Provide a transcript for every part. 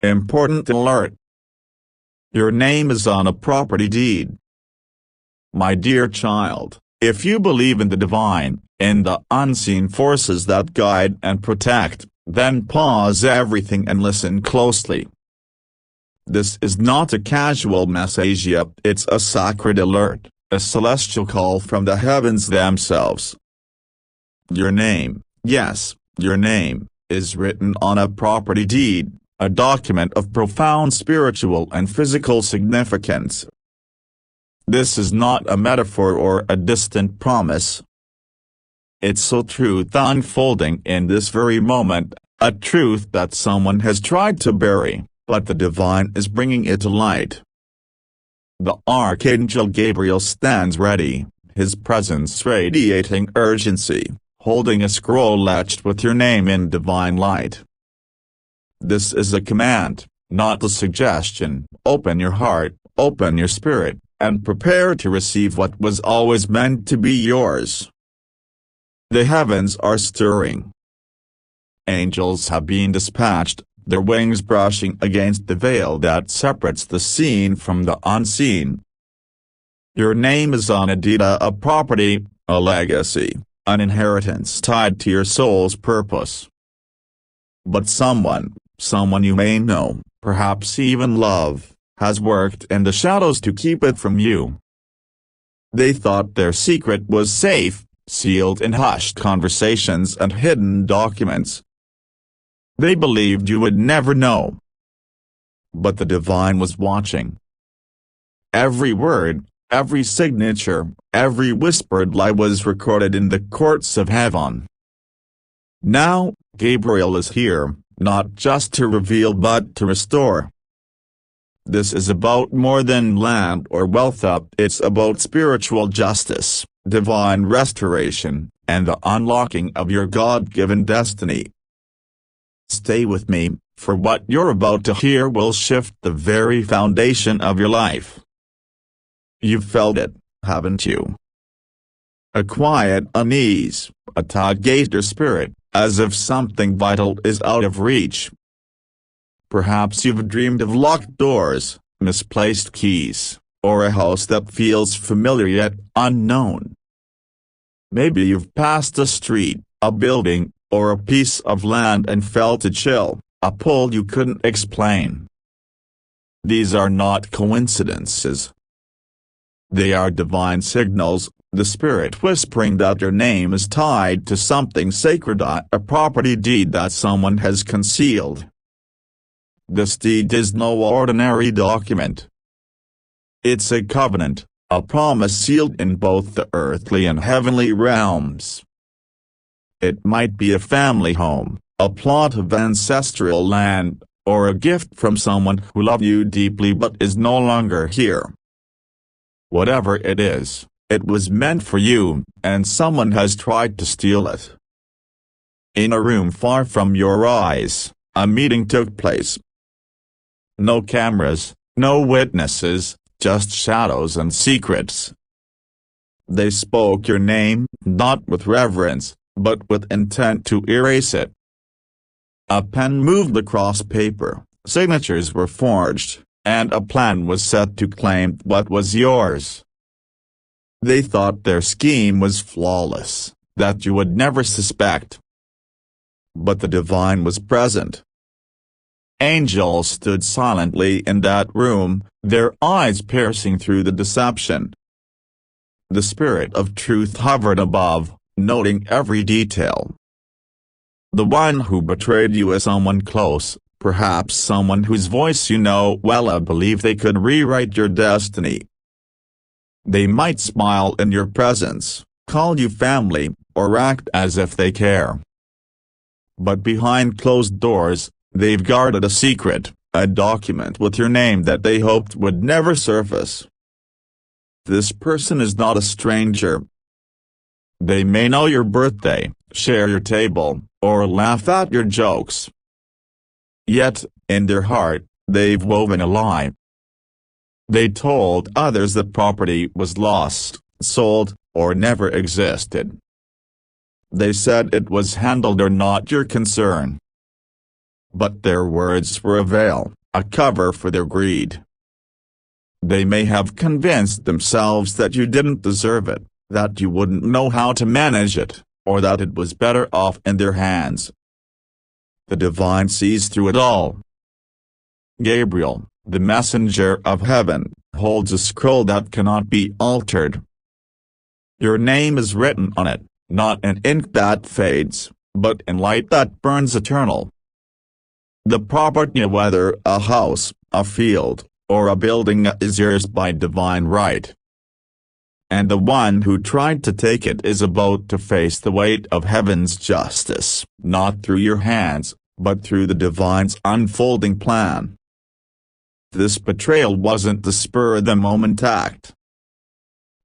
Important alert. Your name is on a property deed. My dear child, if you believe in the divine, in the unseen forces that guide and protect, then pause everything and listen closely. This is not a casual message, it's a sacred alert, a celestial call from the heavens themselves. Your name, yes, your name, is written on a property deed, a document of profound spiritual and physical significance. This is not a metaphor or a distant promise. It's a truth unfolding in this very moment, a truth that someone has tried to bury, but the divine is bringing it to light. The Archangel Gabriel stands ready, his presence radiating urgency, holding a scroll etched with your name in divine light. This is a command, not a suggestion. Open your heart, open your spirit, and prepare to receive what was always meant to be yours. The heavens are stirring. Angels have been dispatched, their wings brushing against the veil that separates the seen from the unseen. Your name is on a deed, a property, a legacy, an inheritance tied to your soul's purpose. But someone you may know, perhaps even love, has worked in the shadows to keep it from you. They thought their secret was safe, sealed in hushed conversations and hidden documents. They believed you would never know. But the divine was watching. Every word, every signature, every whispered lie was recorded in the courts of heaven. Now, Gabriel is here, not just to reveal but to restore. This is about more than land or wealth, it's about spiritual justice, divine restoration, and the unlocking of your God-given destiny. Stay with me, for what you're about to hear will shift the very foundation of your life. You've felt it, haven't you? A quiet unease, a tug at your spirit, as if something vital is out of reach. Perhaps you've dreamed of locked doors, misplaced keys, or a house that feels familiar yet unknown. Maybe you've passed a street, a building, or a piece of land and felt a chill, a pull you couldn't explain. These are not coincidences. They are divine signals, the spirit whispering that your name is tied to something sacred, a property deed that someone has concealed. This deed is no ordinary document. It's a covenant, a promise sealed in both the earthly and heavenly realms. It might be a family home, a plot of ancestral land, or a gift from someone who loved you deeply but is no longer here. Whatever it is, it was meant for you, and someone has tried to steal it. In a room far from your eyes, a meeting took place. No cameras, no witnesses, just shadows and secrets. They spoke your name, not with reverence, but with intent to erase it. A pen moved across paper, signatures were forged, and a plan was set to claim what was yours. They thought their scheme was flawless, that you would never suspect. But the divine was present. Angels stood silently in that room, their eyes piercing through the deception. The spirit of truth hovered above, noting every detail. The one who betrayed you is someone close, perhaps someone whose voice you know well. I believe they could rewrite your destiny. They might smile in your presence, call you family, or act as if they care. But behind closed doors, they've guarded a secret, a document with your name that they hoped would never surface. This person is not a stranger. They may know your birthday, share your table, or laugh at your jokes. Yet, in their heart, they've woven a lie. They told others that property was lost, sold, or never existed. They said it was handled or not your concern. But their words were a veil, a cover for their greed. They may have convinced themselves that you didn't deserve it, that you wouldn't know how to manage it, or that it was better off in their hands. The divine sees through it all. Gabriel, the messenger of heaven, holds a scroll that cannot be altered. Your name is written on it, not in ink that fades, but in light that burns eternal. The property, whether a house, a field, or a building, is yours by divine right. And the one who tried to take it is about to face the weight of heaven's justice, not through your hands, but through the divine's unfolding plan. This betrayal wasn't the spur-of-the-moment act.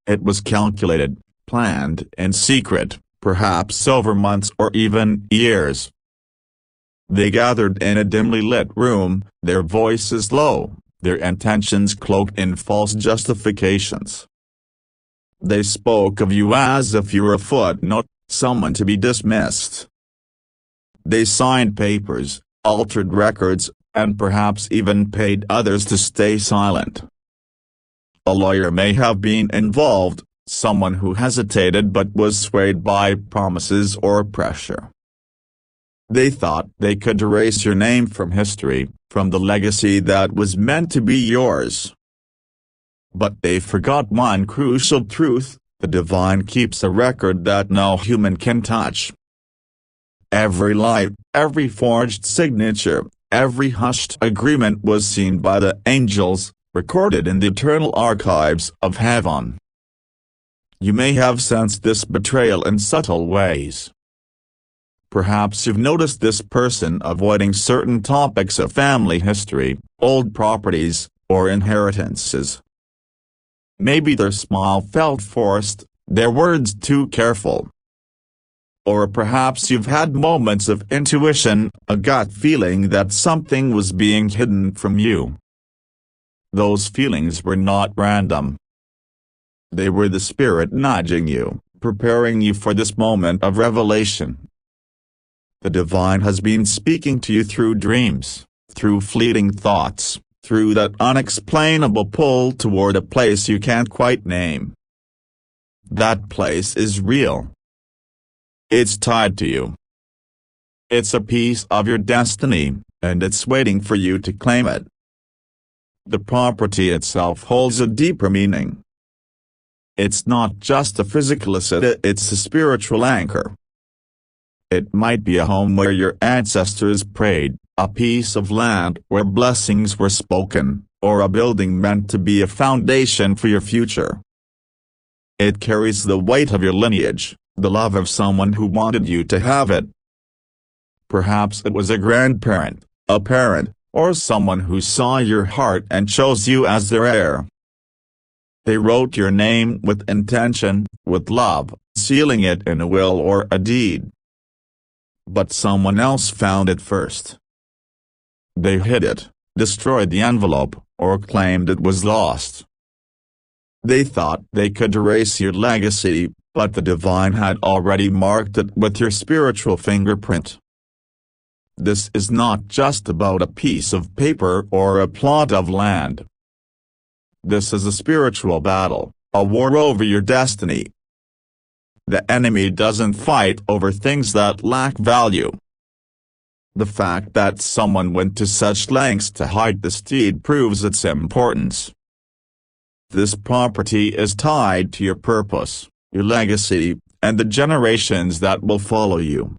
It was calculated, planned in secret, perhaps over months or even years. They gathered in a dimly lit room, their voices low, their intentions cloaked in false justifications. They spoke of you as if you were a footnote, someone to be dismissed. They signed papers, altered records, and perhaps even paid others to stay silent. A lawyer may have been involved, someone who hesitated but was swayed by promises or pressure. They thought they could erase your name from history, from the legacy that was meant to be yours. But they forgot one crucial truth: the divine keeps a record that no human can touch. Every lie, every forged signature, every hushed agreement was seen by the angels, recorded in the eternal archives of heaven. You may have sensed this betrayal in subtle ways. Perhaps you've noticed this person avoiding certain topics of family history, old properties, or inheritances. Maybe their smile felt forced, their words too careful. Or perhaps you've had moments of intuition, a gut feeling that something was being hidden from you. Those feelings were not random. They were the spirit nudging you, preparing you for this moment of revelation. The divine has been speaking to you through dreams, through fleeting thoughts, through that unexplainable pull toward a place you can't quite name. That place is real. It's tied to you. It's a piece of your destiny, and it's waiting for you to claim it. The property itself holds a deeper meaning. It's not just a physical asset, it's a spiritual anchor. It might be a home where your ancestors prayed, a piece of land where blessings were spoken, or a building meant to be a foundation for your future. It carries the weight of your lineage, the love of someone who wanted you to have it. Perhaps it was a grandparent, a parent, or someone who saw your heart and chose you as their heir. They wrote your name with intention, with love, sealing it in a will or a deed. But someone else found it first. They hid it, destroyed the envelope, or claimed it was lost. They thought they could erase your legacy, but the divine had already marked it with your spiritual fingerprint. This is not just about a piece of paper or a plot of land. This is a spiritual battle, a war over your destiny. The enemy doesn't fight over things that lack value. The fact that someone went to such lengths to hide this deed proves its importance. This property is tied to your purpose, your legacy, and the generations that will follow you.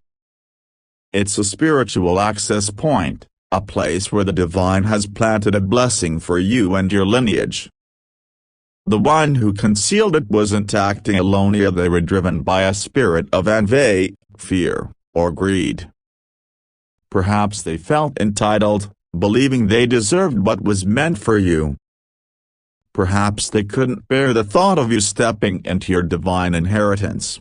It's a spiritual access point, a place where the divine has planted a blessing for you and your lineage. The one who concealed it wasn't acting alone here. They were driven by a spirit of envy, fear, or greed. Perhaps they felt entitled, believing they deserved what was meant for you. Perhaps they couldn't bear the thought of you stepping into your divine inheritance.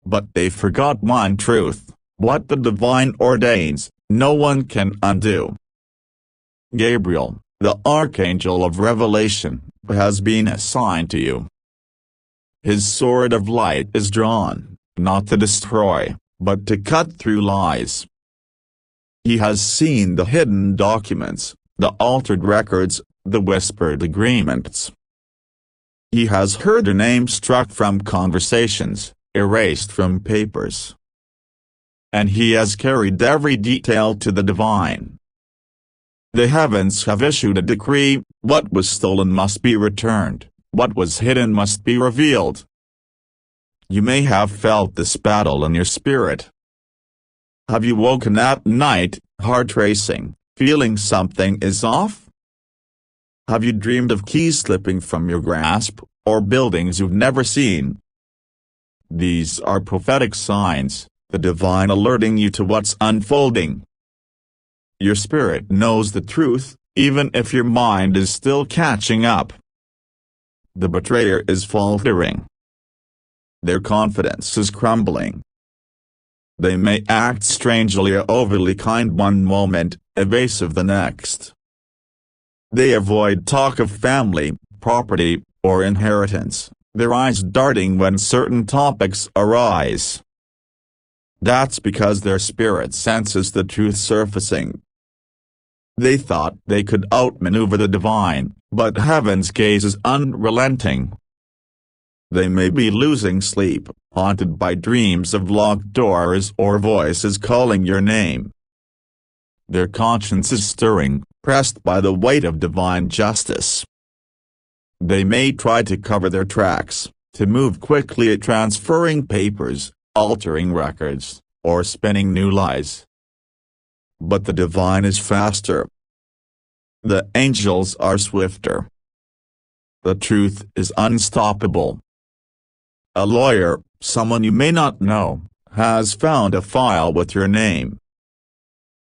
But they forgot one truth: what the divine ordains, no one can undo. Gabriel, the archangel of revelation, has been assigned to you. His sword of light is drawn, not to destroy, but to cut through lies. He has seen the hidden documents, the altered records, the whispered agreements. He has heard her name struck from conversations, erased from papers. And he has carried every detail to the divine. The heavens have issued a decree: what was stolen must be returned, what was hidden must be revealed. You may have felt this battle in your spirit. Have you woken at night, heart racing, feeling something is off? Have you dreamed of keys slipping from your grasp, or buildings you've never seen? These are prophetic signs, the divine alerting you to what's unfolding. Your spirit knows the truth, even if your mind is still catching up. The betrayer is faltering. Their confidence is crumbling. They may act strangely or overly kind one moment, evasive the next. They avoid talk of family, property, or inheritance, their eyes darting when certain topics arise. That's because their spirit senses the truth surfacing. They thought they could outmaneuver the divine, but heaven's gaze is unrelenting. They may be losing sleep, haunted by dreams of locked doors or voices calling your name. Their conscience is stirring, pressed by the weight of divine justice. They may try to cover their tracks, to move quickly at transferring papers, altering records, or spinning new lies. But the divine is faster. The angels are swifter. The truth is unstoppable. A lawyer, someone you may not know, has found a file with your name.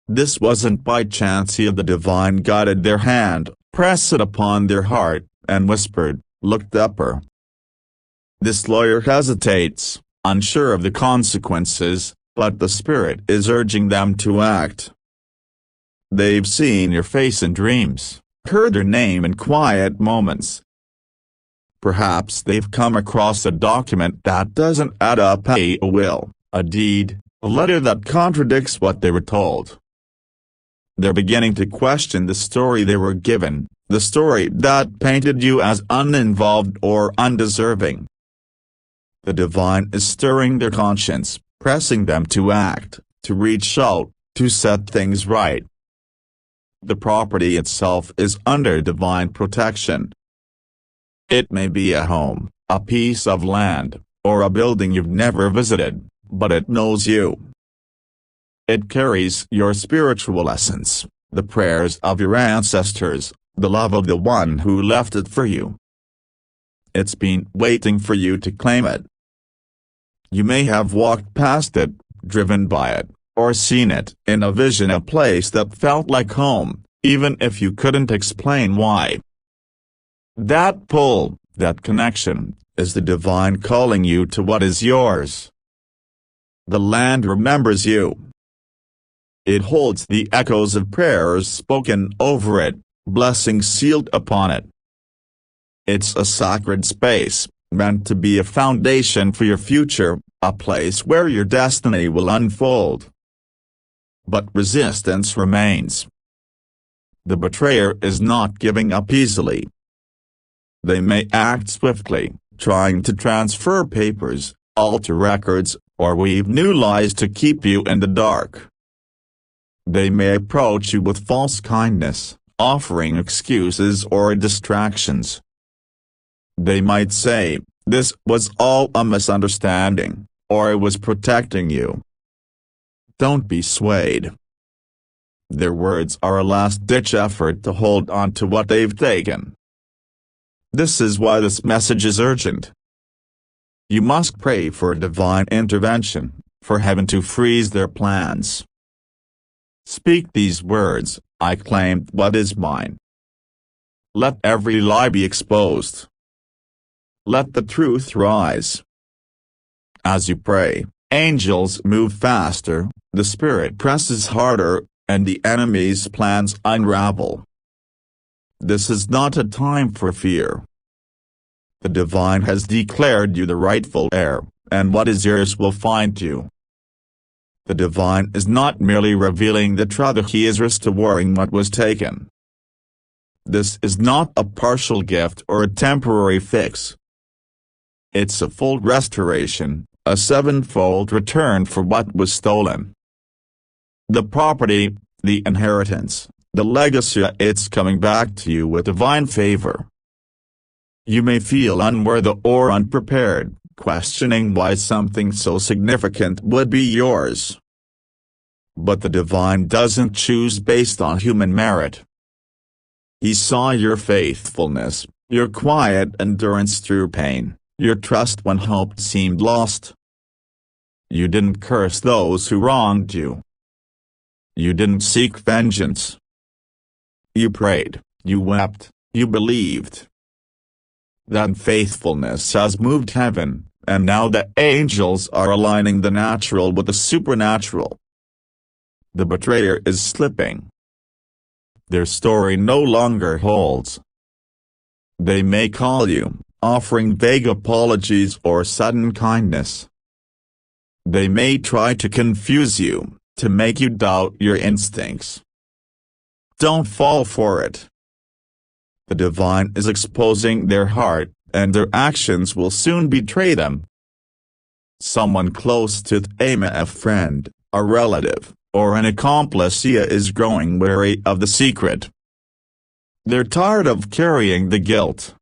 This wasn't by chance. The divine guided their hand, pressed it upon their heart, and whispered, "Look upper." This lawyer hesitates, unsure of the consequences, but the spirit is urging them to act. They've seen your face in dreams, heard your name in quiet moments. Perhaps they've come across a document that doesn't add up: a will, a deed, a letter that contradicts what they were told. They're beginning to question the story they were given, the story that painted you as uninvolved or undeserving. The divine is stirring their conscience, pressing them to act, to reach out, to set things right. The property itself is under divine protection. It may be a home, a piece of land, or a building you've never visited, but it knows you. It carries your spiritual essence, the prayers of your ancestors, the love of the one who left it for you. It's been waiting for you to claim it. You may have walked past it, driven by it, or seen it in a vision, a place that felt like home, even if you couldn't explain why. That pull, that connection, is the divine calling you to what is yours. The land remembers you. It holds the echoes of prayers spoken over it, blessings sealed upon it. It's a sacred space, meant to be a foundation for your future, a place where your destiny will unfold. But resistance remains. The betrayer is not giving up easily. They may act swiftly, trying to transfer papers, alter records, or weave new lies to keep you in the dark. They may approach you with false kindness, offering excuses or distractions. They might say, "This was all a misunderstanding," or "I was protecting you." Don't be swayed. Their words are a last-ditch effort to hold on to what they've taken. This is why this message is urgent. You must pray for divine intervention, for heaven to freeze their plans. Speak these words: "I claim what is mine." Let every lie be exposed. Let the truth rise. As you pray, angels move faster, the spirit presses harder, and the enemy's plans unravel. This is not a time for fear. The divine has declared you the rightful heir, and what is yours will find you. The divine is not merely revealing the truth, he is restoring what was taken. This is not a partial gift or a temporary fix. It's a full restoration, a sevenfold return for what was stolen. The property, the inheritance, the legacy, it's coming back to you with divine favor. You may feel unworthy or unprepared, questioning why something so significant would be yours. But the divine doesn't choose based on human merit. He saw your faithfulness, your quiet endurance through pain, your trust when hope seemed lost. You didn't curse those who wronged you. You didn't seek vengeance. You prayed, you wept, you believed. That faithfulness has moved heaven, and now the angels are aligning the natural with the supernatural. The betrayer is slipping. Their story no longer holds. They may call you, offering vague apologies or sudden kindness. They may try to confuse you, to make you doubt your instincts. Don't fall for it. The divine is exposing their heart, and their actions will soon betray them. Someone close to them, a friend, a relative, or an accomplice, is growing wary of the secret. They're tired of carrying the guilt.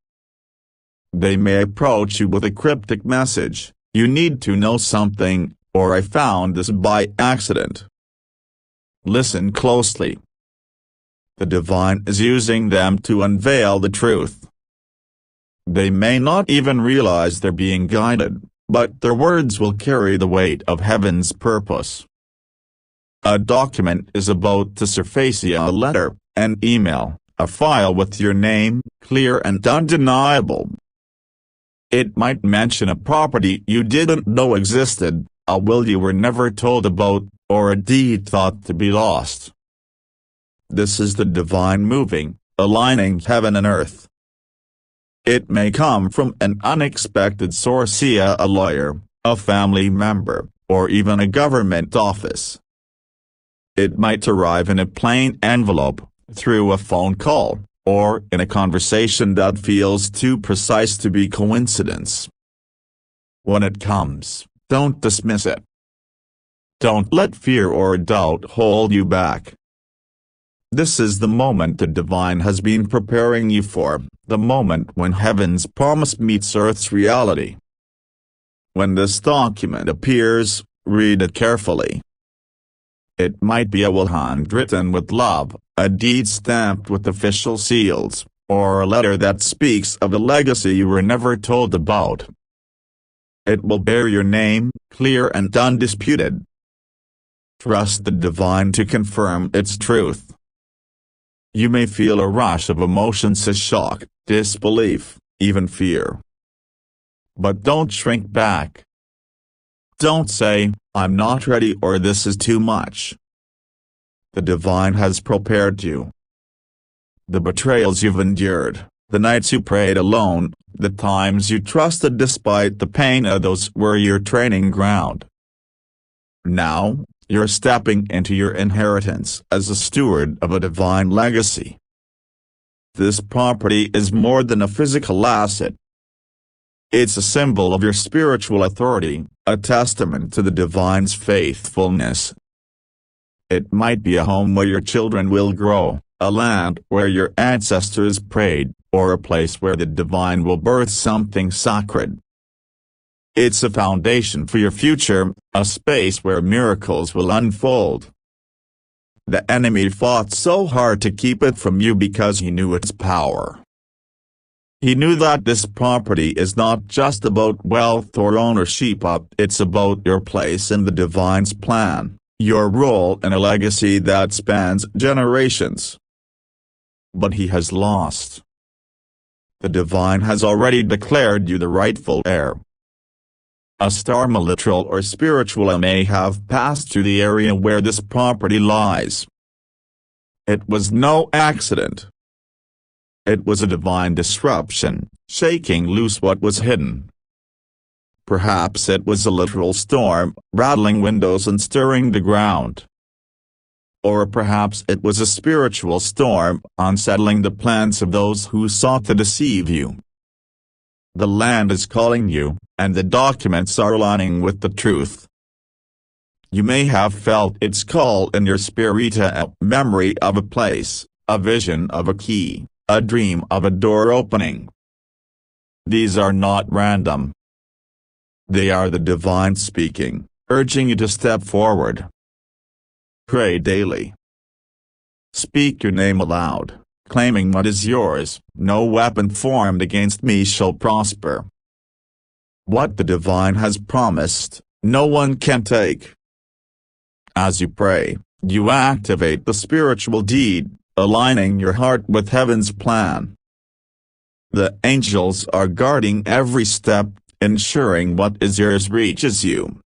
They may approach you with a cryptic message, "You need to know something," or "I found this by accident." Listen closely. The divine is using them to unveil the truth. They may not even realize they're being guided, but their words will carry the weight of heaven's purpose. A document is about to surface, a letter, an email, a file with your name, clear and undeniable. It might mention a property you didn't know existed, a will you were never told about, or a deed thought to be lost. This is the divine moving, aligning heaven and earth. It may come from an unexpected source, a lawyer, a family member, or even a government office. It might arrive in a plain envelope, through a phone call, or in a conversation that feels too precise to be coincidence. When it comes, don't dismiss it. Don't let fear or doubt hold you back. This is the moment the divine has been preparing you for, the moment when heaven's promise meets earth's reality. When this document appears, read it carefully. It might be a will handwritten with love, a deed stamped with official seals, or a letter that speaks of a legacy you were never told about. It will bear your name, clear and undisputed. Trust the divine to confirm its truth. You may feel a rush of emotions, a shock, disbelief, even fear. But don't shrink back. Don't say, "I'm not ready," or "This is too much." The divine has prepared you. The betrayals you've endured, the nights you prayed alone, the times you trusted despite the pain, those were your training ground. Now, you're stepping into your inheritance as a steward of a divine legacy. This property is more than a physical asset. It's a symbol of your spiritual authority, a testament to the divine's faithfulness. It might be a home where your children will grow, a land where your ancestors prayed, or a place where the divine will birth something sacred. It's a foundation for your future, a space where miracles will unfold. The enemy fought so hard to keep it from you because he knew its power. He knew that this property is not just about wealth or ownership, it's about your place in the divine's plan, your role in a legacy that spans generations. But he has lost. The divine has already declared you the rightful heir. A star, literal or spiritual, may have passed through the area where this property lies. It was no accident. It was a divine disruption, shaking loose what was hidden. Perhaps it was a literal storm, rattling windows and stirring the ground. Or perhaps it was a spiritual storm, unsettling the plans of those who sought to deceive you. The land is calling you, and the documents are aligning with the truth. You may have felt its call in your spirit, a memory of a place, a vision of a key, a dream of a door opening. These are not random. They are the divine speaking, urging you to step forward. Pray daily. Speak your name aloud, claiming what is yours. No weapon formed against me shall prosper. What the divine has promised, no one can take. As you pray, you activate the spiritual deed, aligning your heart with heaven's plan. The angels are guarding every step, ensuring what is yours reaches you.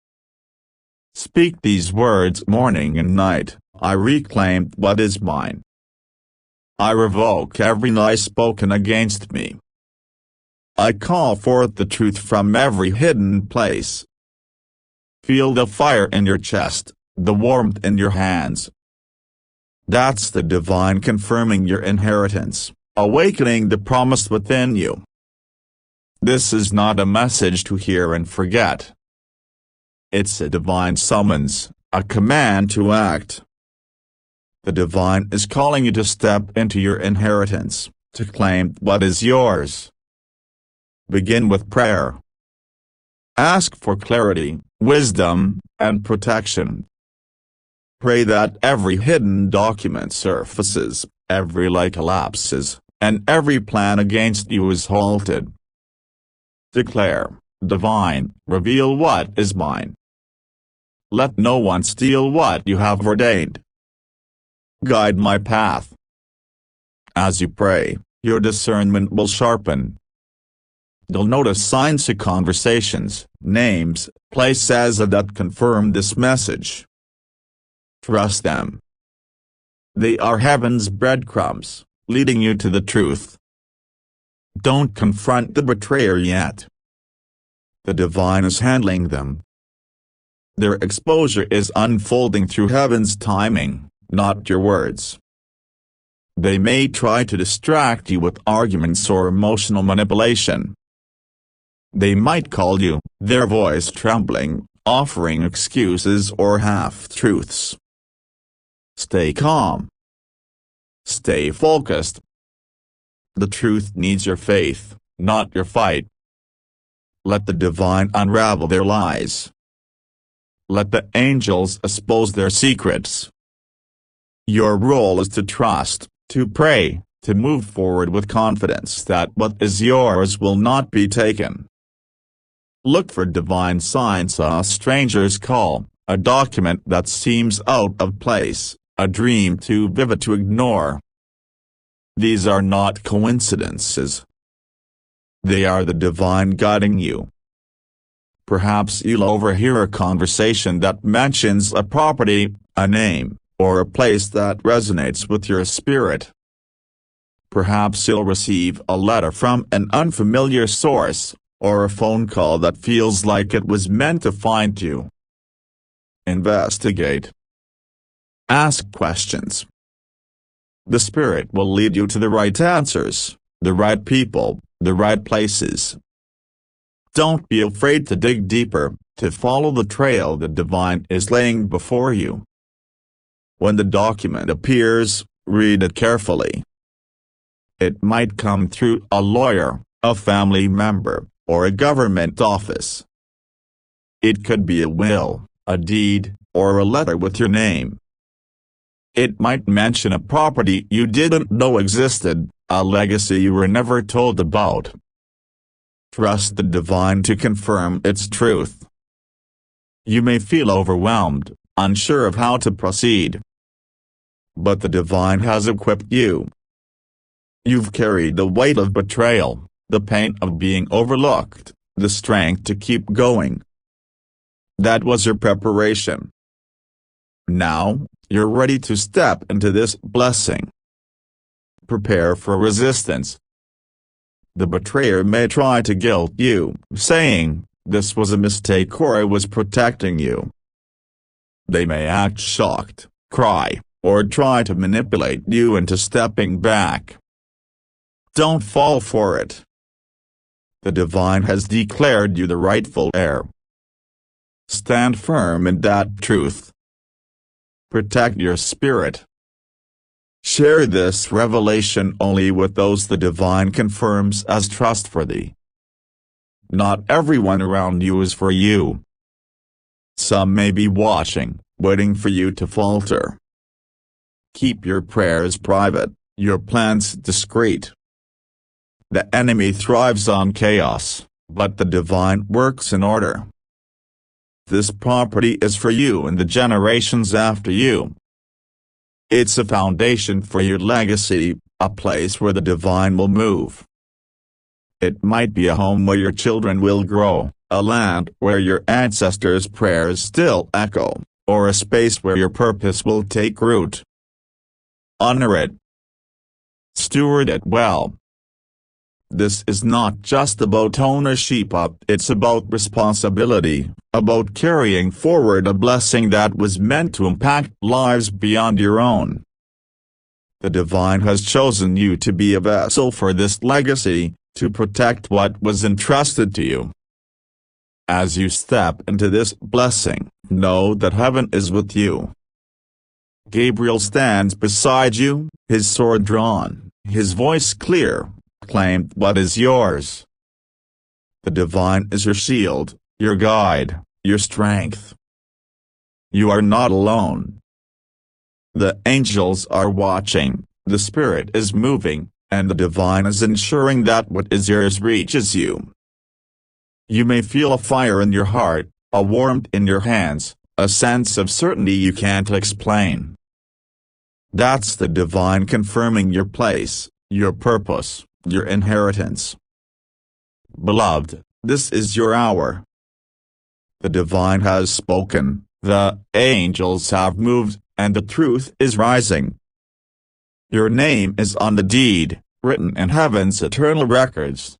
Speak these words morning and night: I reclaim what is mine. I revoke every lie spoken against me. I call forth the truth from every hidden place. Feel the fire in your chest, the warmth in your hands. That's the divine confirming your inheritance, awakening the promise within you. This is not a message to hear and forget. It's a divine summons, a command to act. The divine is calling you to step into your inheritance, to claim what is yours. Begin with prayer. Ask for clarity, wisdom, and protection. Pray that every hidden document surfaces, every lie collapses, and every plan against you is halted. Declare, Divine, reveal what is mine. Let no one steal what you have ordained. Guide my path. As you pray, your discernment will sharpen. You'll notice signs of conversations, names, places that confirm this message. Trust them. They are heaven's breadcrumbs, leading you to the truth. Don't confront the betrayer yet. The divine is handling them. Their exposure is unfolding through heaven's timing, not your words. They may try to distract you with arguments or emotional manipulation. They might call you, their voice trembling, offering excuses or half-truths. Stay calm. Stay focused. The truth needs your faith, not your fight. Let the divine unravel their lies. Let the angels expose their secrets. Your role is to trust, to pray, to move forward with confidence that what is yours will not be taken. Look for divine signs: a stranger's call, a document that seems out of place, a dream too vivid to ignore. These are not coincidences. They are the divine guiding you. Perhaps you'll overhear a conversation that mentions a property, a name, or a place that resonates with your spirit. Perhaps you'll receive a letter from an unfamiliar source, or a phone call that feels like it was meant to find you. Investigate. Ask questions. The Spirit will lead you to the right answers, the right people, the right places. Don't be afraid to dig deeper, to follow the trail the divine is laying before you. When the document appears, read it carefully. It might come through a lawyer, a family member, or a government office. It could be a will, a deed, or a letter with your name. It might mention a property you didn't know existed, a legacy you were never told about. Trust the divine to confirm its truth. You may feel overwhelmed, unsure of how to proceed. But the divine has equipped you. You've carried the weight of betrayal, the pain of being overlooked, the strength to keep going. That was your preparation. Now, you're ready to step into this blessing. Prepare for resistance. The betrayer may try to guilt you, saying, this was a mistake or I was protecting you. They may act shocked, cry, or try to manipulate you into stepping back. Don't fall for it. The divine has declared you the rightful heir. Stand firm in that truth. Protect your spirit. Share this revelation only with those the divine confirms as trustworthy. Not everyone around you is for you. Some may be watching, waiting for you to falter. Keep your prayers private, your plans discreet. The enemy thrives on chaos, but the divine works in order. This property is for you and the generations after you. It's a foundation for your legacy, a place where the divine will move. It might be a home where your children will grow, a land where your ancestors' prayers still echo, or a space where your purpose will take root. Honor it. Steward it well. This is not just about ownership, it's about responsibility, about carrying forward a blessing that was meant to impact lives beyond your own. The divine has chosen you to be a vessel for this legacy, to protect what was entrusted to you. As you step into this blessing, know that heaven is with you. Gabriel stands beside you, his sword drawn, his voice clear. Claim what is yours. The divine is your shield, your guide, your strength. You are not alone. The angels are watching, the spirit is moving, and the divine is ensuring that what is yours reaches you. You may feel a fire in your heart, a warmth in your hands, a sense of certainty you can't explain. That's the divine confirming your place, your purpose, your inheritance. Beloved, this is your hour. The divine has spoken, the angels have moved, and the truth is rising. Your name is on the deed, written in heaven's eternal records.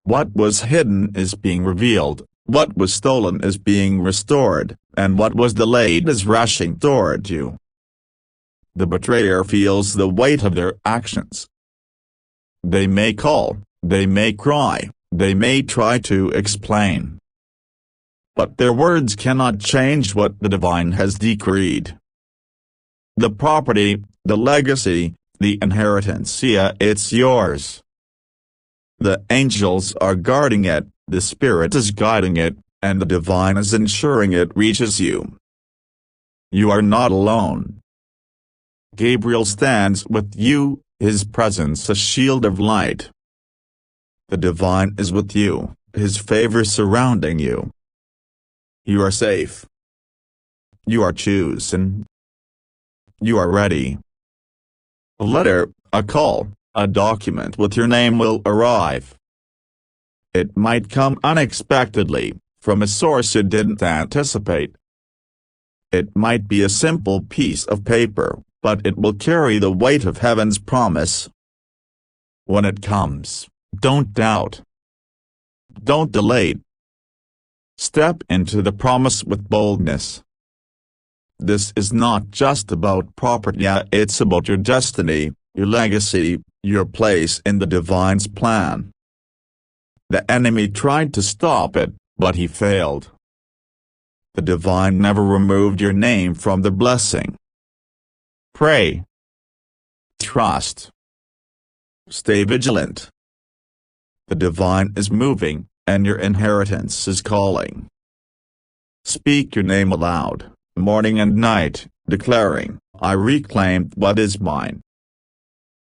What was hidden is being revealed, what was stolen is being restored, and what was delayed is rushing toward you. The betrayer feels the weight of their actions. They may call, they may cry, they may try to explain. But their words cannot change what the divine has decreed. The property, the legacy, the inheritance, it's yours. The angels are guarding it, the spirit is guiding it, and the divine is ensuring it reaches you. You are not alone. Gabriel stands with you, his presence a shield of light. The divine is with you, his favor surrounding you. You are safe. You are chosen. You are ready. A letter, a call, a document with your name will arrive. It might come unexpectedly, from a source you didn't anticipate. It might be a simple piece of paper, but it will carry the weight of heaven's promise. When it comes, don't doubt. Don't delay. Step into the promise with boldness. This is not just about property, it's about your destiny, your legacy, your place in the divine's plan. The enemy tried to stop it, but he failed. The divine never removed your name from the blessing. Pray. Trust. Stay vigilant. The divine is moving, and your inheritance is calling. Speak your name aloud, morning and night, declaring, I reclaim what is mine.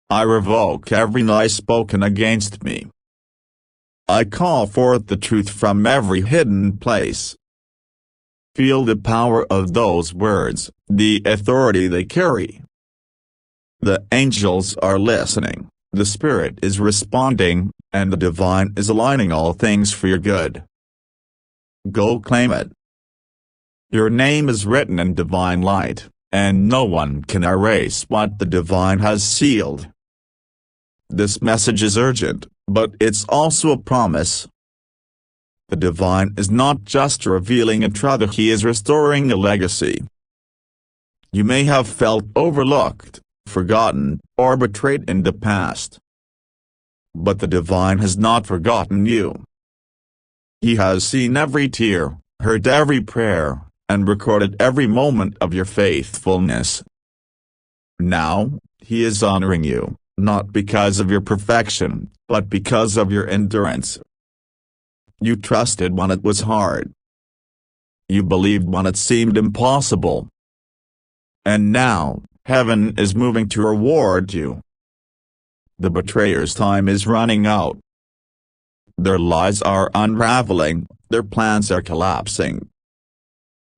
I revoke every lie spoken against me. I call forth the truth from every hidden place. Feel the power of those words, the authority they carry. The angels are listening, the spirit is responding, and the divine is aligning all things for your good. Go claim it. Your name is written in divine light, and no one can erase what the divine has sealed. This message is urgent, but it's also a promise. The divine is not just revealing a truth, he is restoring a legacy. You may have felt overlooked, forgotten, or betrayed in the past. But the divine has not forgotten you. He has seen every tear, heard every prayer, and recorded every moment of your faithfulness. Now, he is honoring you, not because of your perfection, but because of your endurance. You trusted when it was hard. You believed when it seemed impossible. And now, heaven is moving to reward you. The betrayer's time is running out. Their lies are unraveling, their plans are collapsing.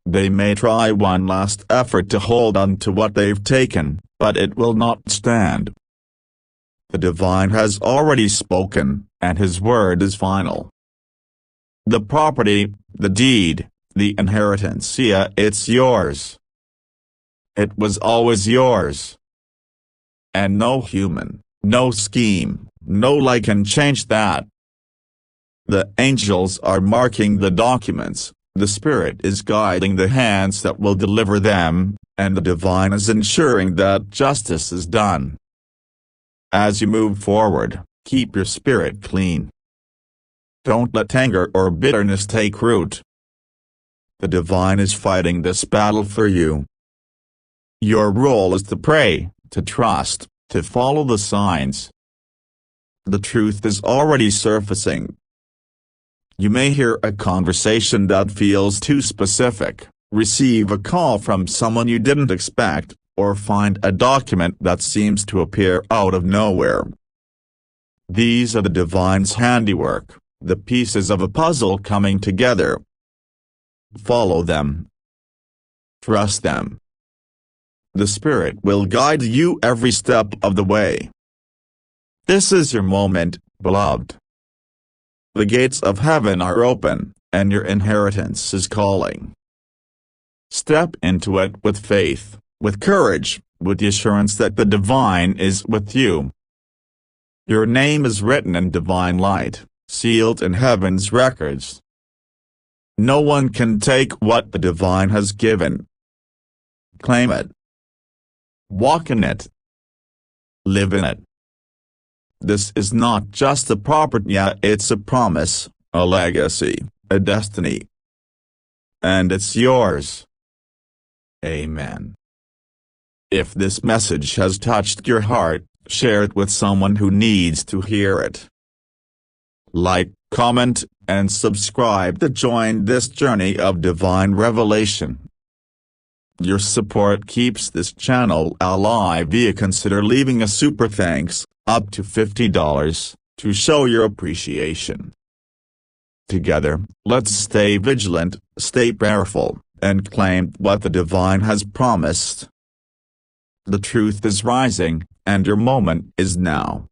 They may try one last effort to hold on to what they've taken, but it will not stand. The divine has already spoken, and his word is final. The property, the deed, the inheritance, yeah, it's yours. It was always yours. And no human, no scheme, no lie can change that. The angels are marking the documents, the Spirit is guiding the hands that will deliver them, and the divine is ensuring that justice is done. As you move forward, keep your spirit clean. Don't let anger or bitterness take root. The divine is fighting this battle for you. Your role is to pray, to trust, to follow the signs. The truth is already surfacing. You may hear a conversation that feels too specific, receive a call from someone you didn't expect, or find a document that seems to appear out of nowhere. These are the divine's handiwork, the pieces of a puzzle coming together. Follow them. Trust them. The Spirit will guide you every step of the way. This is your moment, beloved. The gates of heaven are open, and your inheritance is calling. Step into it with faith, with courage, with the assurance that the divine is with you. Your name is written in divine light, sealed in heaven's records. No one can take what the divine has given. Claim it. Walk in it. Live in it. This is not just a property, it's a promise, a legacy, a destiny. And it's yours. Amen. If this message has touched your heart, share it with someone who needs to hear it. Like, comment, and subscribe to join this journey of divine revelation. Your support keeps this channel alive. Consider leaving a super thanks, up to $50, to show your appreciation. Together, let's stay vigilant, stay prayerful, and claim what the divine has promised. The truth is rising, and your moment is now.